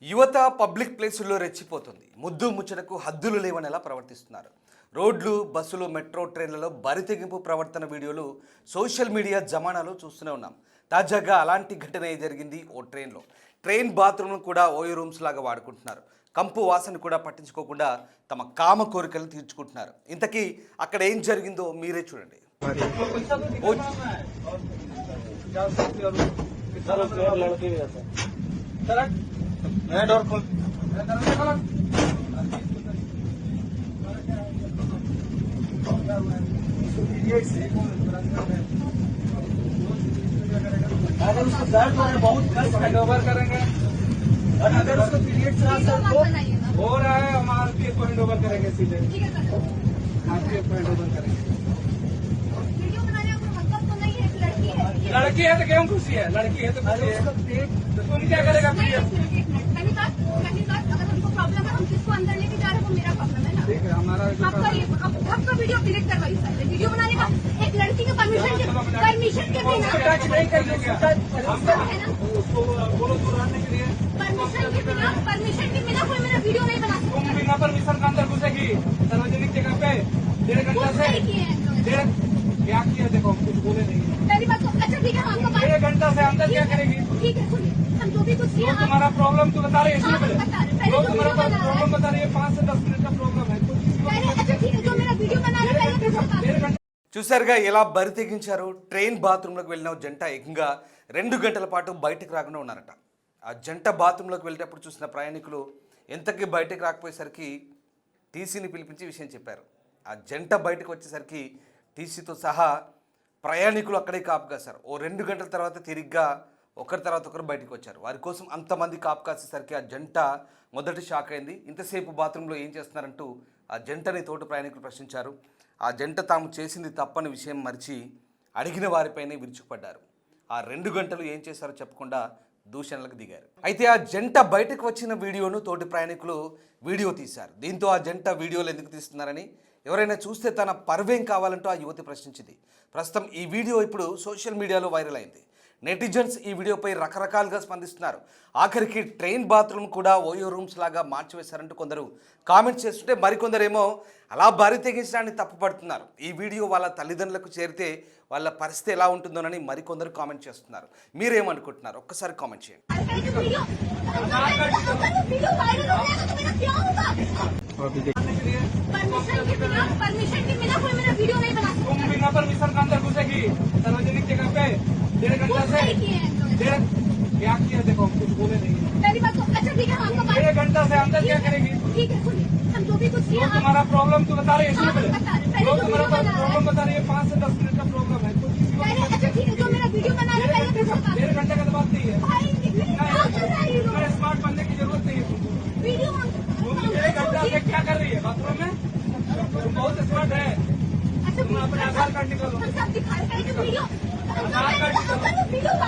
యువత పబ్లిక్ ప్లేసుల్లో రెచ్చిపోతుంది. ముద్దు ముచ్చటకు హద్దులు లేవనేలా ప్రవర్తిస్తున్నారు. రోడ్లు, బస్సులు, మెట్రో ట్రైన్లలో బరితెగింపు ప్రవర్తన వీడియోలు సోషల్ మీడియా జమానాలో చూస్తూనే ఉన్నాం. తాజాగా అలాంటి ఘటన జరిగింది ఓ ట్రైన్లో. ట్రైన్ బాత్రూమ్ను కూడా ఓయో రూమ్స్ లాగా వాడుకుంటున్నారు. కంపు వాసన కూడా పట్టించుకోకుండా తమ కామ కోరికలు తీర్చుకుంటున్నారు. ఇంతకీ అక్కడ ఏం జరిగిందో మీరే చూడండి. डोर खोल अगर उसको दर्द बहुत हैंड ओवर करेंगे। अगर उसको पीरियड हो रहा है हम आरपीएफ को हैंड ओवर करेंगे सीधे। आरपीएफ को हैंड ओवर करेंगे। लड़की है तो क्यों खुशी है? लड़की है तो खुशी है। तुम क्या करेगा? अगर हमको प्रॉब्लम है, हम किसको अंदर लेके जा रहे हैं, वो मेरा प्रॉब्लम है ना। ठीक है, हमारा आपका वीडियो डिलीट करवाइए सर। वीडियो बनाने का एक लड़की के परमिशन के बिना टच नहीं करेंगे क्या? है ना, उसको बोलो बुलाने के लिए परमिशन के बिना कोई मेरा वीडियो नहीं बना सकता। तुम बिना परमिशन का अंदर घुसेगी सार्वजनिक जगह पे 1.5 घंटा से। क्या किया? देखो हम कुछ बोले नहीं। पहली बात तो अच्छा ठीक है, हम आपको 1.5 घंटा से अंदर क्या करेगी? ठीक है सुनिए, हम जो भी कुछ जो तुम्हारा प्रॉब्लम तो बता रहे हैं। हाँ, बता रहे। पहले जो जो तुम्हारा वीडियो बना रहा प्रॉब्लम बता रही है 5 से 10 मिनट का प्रॉब्लम है। पहले अच्छा ठीक है, जो मेरा वीडियो बना रहा है पहले मुझे बता दो। 1.5 घंटा చూసారుగా ఎలా బరి తెగించారు. ట్రైన్ బాత్రూంలోకి వెళ్ళిన జంట ఏకంగా 2 గంటల పాటు బయటకు రాకుండా ఉన్నారట. ఆ జంట బాత్రూంలోకి వెళ్ళేటప్పుడు చూసిన ప్రయాణికులు ఎంతకీ బయటకు రాకపోయేసరికి టీసీని పిలిపించి విషయం చెప్పారు. ఆ జంట బయటకు వచ్చేసరికి టీసీతో సహా ప్రయాణికులు అక్కడే కాపు కాశారు. ఓ 2 గంటల తర్వాత తిరిగ్గా ఒకరి తర్వాత ఒకరు బయటకు వచ్చారు. వారి కోసం అంతమంది కాపు కాసేసరికి ఆ జంట మొదటి షాక్ అయింది. ఇంతసేపు బాత్రూంలో ఏం చేస్తున్నారంటూ ఆ జంటని తోటి ప్రయాణికులు ప్రశ్నించారు. ఆ జంట తాము చేసింది తప్పని విషయం మరిచి అడిగిన వారిపైనే విరుచుకుపడ్డారు. ఆ 2 గంటలు ఏం చేశారో చెప్పకుండా దూషణలకు దిగారు. అయితే ఆ జంట బయటకు వచ్చిన వీడియోను తోటి ప్రయాణికులు వీడియో తీశారు. దీంతో ఆ జంట వీడియోలు ఎందుకు తీస్తున్నారని, ఎవరైనా చూస్తే తన పర్వేం కావాలంటూ ఆ యువతి ప్రశ్నించింది. ప్రస్తుతం ఈ వీడియో ఇప్పుడు సోషల్ మీడియాలో వైరల్ అయింది. నెటిజన్స్ ఈ వీడియోపై రకరకాలుగా స్పందిస్తున్నారు. ఆఖరికి ట్రైన్ బాత్రూమ్ కూడా ఓయో రూమ్స్ లాగా మార్చివేశారంటూ కొందరు కామెంట్స్ చేస్తుంటే మరికొందరేమో అలా బారి తెగించడాన్ని తప్పుపడుతున్నారు. ఈ వీడియో వాళ్ళ తల్లిదండ్రులకు చేరితే వాళ్ళ పరిస్థితి ఎలా ఉంటుందోనని మరికొందరు కామెంట్ చేస్తున్నారు. మీరేమనుకుంటున్నారు? ఒక్కసారి కామెంట్ చేయండి. परमिशन के बिना कोई मेरा वीडियो नहीं बना सकता। तुम बिना परमिशन का अंदर घुसेगी सार्वजनिक जगह पे 1.5 घंटा से। क्या किया? देखो हम कुछ बोले नहीं। पहली बात तो अच्छा ठीक है, हम आपको 1.5 घंटा से अंदर क्या करेगी? ठीक है सुनिए, हम जो भी कुछ जो तुम्हारा प्रॉब्लम तो बता रहे हैं। हाँ, बता रहे। पहले जो जो तुम्हारा वीडियो बना रहा प्रॉब्लम बता रही है 5 से 10 मिनट का प्रॉब्लम है। पहले अच्छा ठीक है, जो मेरा वीडियो बना रहा है पहले मुझे बता दो। 1.5 घंटे का तो बात नहीं है। भाई क्या कर रहा है ये लोग? इतना स्मार्ट बनने की जरूरत नहीं है तुमको। वीडियो तुम 1 घंटा से क्या कर रही है बाथरूम में? तुम बहुत स्मार्ट है। अच्छा तुम अपने आधार कार्ड निकालो। हम सब दिखा रहे हैं वीडियो आधार कार्ड निकालो। वीडियो